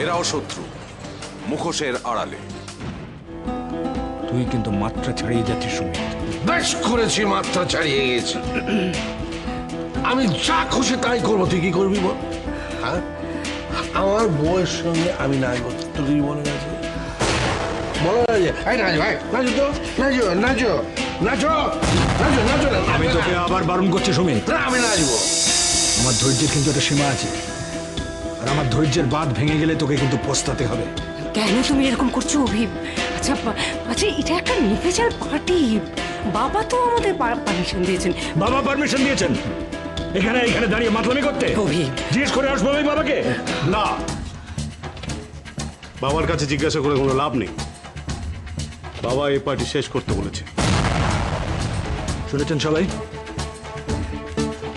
এরাও শত্রু, মুখোশের আড়ালে। তুই কিন্তু মাত্রা ছাড়িয়ে যাচ্ছিস সুমিত। বেশ করেছি, মাত্রা ছাড়িয়ে গেছি। আমি যা খুশি তাই করবো, তুই কি করবি বল? হ্যাঁ, আমার বউয়ের সঙ্গে আমি নাচবো, তোর কি মনে আছে? মনে আছে? নাচো তো, নাচো নাচো নাচো নাচো নাচো না। আমি তোকে আবার বারণ করছি সুমিত। না, আমি নাচবো। আমার ধৈর্যের কিন্তু একটা সীমা আছে, আর আমার ধৈর্যের বাঁধ ভেঙে গেলে তোকে কিন্তু পস্তাতে হবে। কেন তুমি এরকম করছো অভিব? আচ্ছা আচ্ছা, এটা একটা নির্ভেজাল পার্টি। বাবা তো আমাদের পারমিশন দিয়েছেন। বাবা পারমিশন দিয়েছেন এখানে এখানে দাঁড়িয়ে মাতলামি করতে? অভিব, জিজ্ঞেস করে আসবো আমি বাবাকে? না, বাবার কাছে জিজ্ঞাসা করে কোনো লাভ নেই। বাবা এই পার্টি শেষ করতে বলেছে। শুনেছেন সবাই?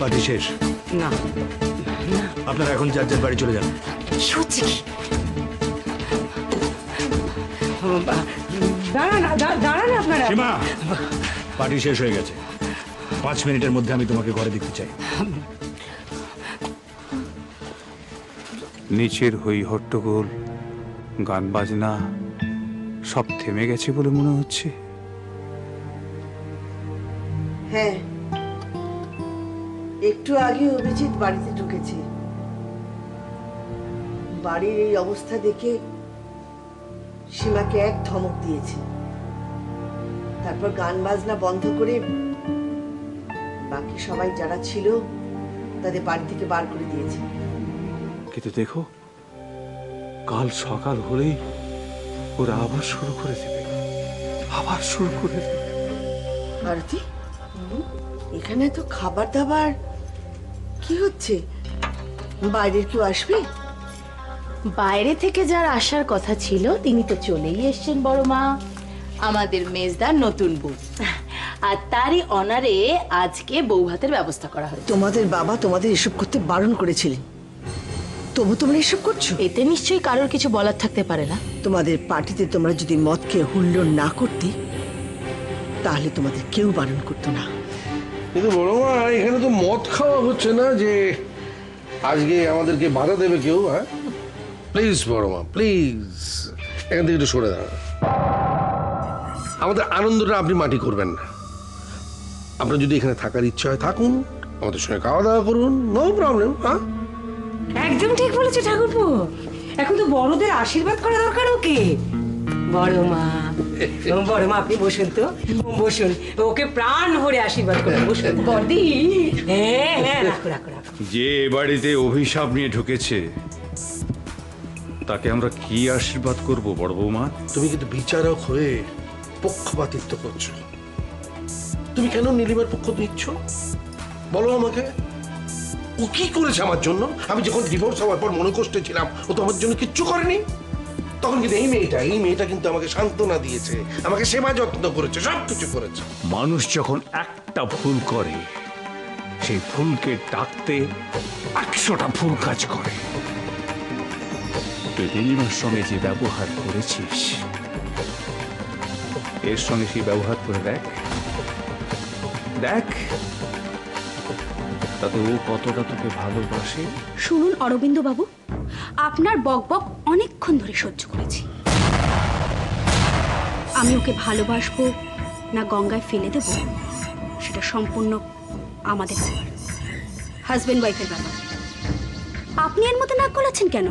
পার্টি শেষ। না আপনারা এখন যার যার বাড়ি চলে যান। সত্যি কি? দাঁড়ান দাঁড়ান আপনারা। সীমা, পার্টি শেষ হয়ে গেছে। 5 মিনিটের মধ্যে আমি তোমাকে ঘরে দেখতে চাই। নিচের হই হট্টগোল, গান বাজনা সব থেমে গেছে বলে মনে হচ্ছে। হ্যাঁ, একটু আগে অভিজিৎ বাড়িতে ঢুকেছে। বাড়ির এই অবস্থা দেখে সীমাকে এক ধমক দিয়েছে, তারপর গান বাজনা বন্ধ করে বাকি সবাই যারা ছিল তাদের বাড়ি থেকে বার করে দিয়েছে। কিন্তু দেখো, কাল সকাল হলেই ওরা আবার শুরু করে দেবে, আবার শুরু করে দেবে। আরতি, এখানে তো খাবার দাবার কি হচ্ছে? বাইরের কেউ আসবে? বাইরে থেকে যার আসার কথা ছিল তিনি তো চলেই এসেছেন বড় মা, আমাদের মেজদার নতুন বউ। আর তারই অনারে আজকে বউ ভাতের ব্যবস্থা করা হয়েছে। তোমাদের বাবা তোমাদের এসব করতে বারণ করেছিলেন, তবু তোমরা এসব করছো? এতে নিশ্চয়ই কারোর কিছু বলার থাকতে পারে না। তোমাদের পার্টিতে তোমরা যদি মদ খেয়ে হুল্লোড় না করতে তাহলে তোমাদের কেউ বারণ করতো না। কিন্তু বড় মা, এখানে তো মদ খাওয়া হচ্ছে না যে আজকে আমাদেরকে বাধা দেবে কেউ। হ্যাঁ, প্লিজ বড় মা, প্লিজ এখান থেকে একটু সরে দাঁড়ান। আমাদের আনন্দটা আপনি মাটি করবেন না। আপনার যদি এখানে থাকার ইচ্ছা হয় থাকুন, আমাদের সঙ্গে খাওয়া দাওয়া করুন, নো প্রবলেম। হ্যাঁ, একদম ঠিক বলেছে ঠাকুরপো। এখন তো বড়দের আশীর্বাদ করা দরকার ওকে। বড় মা, বড় মা আপনি বসুন তো, বসুন, ওকে প্রাণ ভরে আশীর্বাদ করুন। বসুন বড়দি। হ্যাঁ হ্যাঁ, রাখো রাখো রাখো। যে এ বাড়িতে অভিশাপ নিয়ে ঢুকেছে তাকে আমরা কি আশীর্বাদ করব বড় বৌমা? তুমি কিন্তু বিচারক হয়ে পক্ষপাতিত্ব করছো। তুমি কেন নীলিমার পক্ষ নিচ্ছ বলো আমাকে? ও কি করেছে আমার জন্য? আমি যখন ডিভোর্স হওয়ার পর মনে কষ্টে ছিলাম, ও তো আমার জন্য কিচ্ছু করেনি। তখন কিন্তু এই মেয়েটা কিন্তু আমাকে সান্ত্বনা দিয়েছে, আমাকে সেবা যত্ন করেছে, সবকিছু করেছে। মানুষ যখন একটা ভুল করে সেই ভুলকে ডাকতে 100টা ভুল কাজ করে। তুই নীলিমার সঙ্গে যে ব্যবহার করেছিস এর সঙ্গে সেই ব্যবহার করে দেখ, দেখ তাতে ও কতটা তোকে ভালোবাসে। শুনুন অরবিন্দ বাবু, আপনার বকবক অনেকক্ষণ ধরে সহ্য করেছি। আমি ওকে ভালোবাসবো না গঙ্গায় ফেলে দেব সেটা সম্পূর্ণ আমাদের ব্যাপার, হাজবেন্ড ওয়াইফের ব্যাপার। আপনি এর মধ্যে নাক গলাচ্ছেন কেন?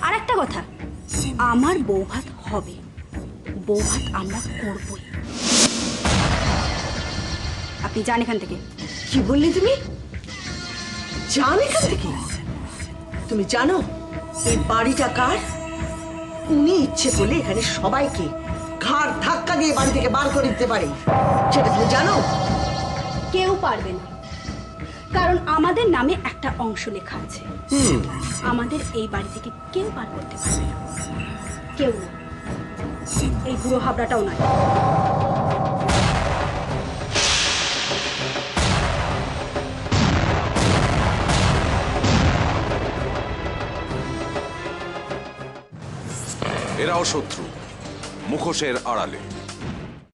আর একটা কথা, আমার বৌভাত হবে, বৌভাত আমরা করবই। আপনি যান এখান থেকে। কি বললে তুমি? যান এখান থেকে? তুমি জানো এই বাড়িটা কার? উনি ইচ্ছে করলে এখানে সবাইকে ঘাড় ধাক্কা দিয়ে বাড়ি থেকে বার করে দিতে পারে, সেটা তুমি জানো? কেউ পারবে না, কারণ আমাদের নামে একটা অংশ লেখা আছে। আমাদের এই বাড়ি থেকে কেউ পার করতে পারবে না, কেউ না, এই বুড়ো হাবড়াটাও নয়। এরাও শত্রু, মুখোশের আড়ালে।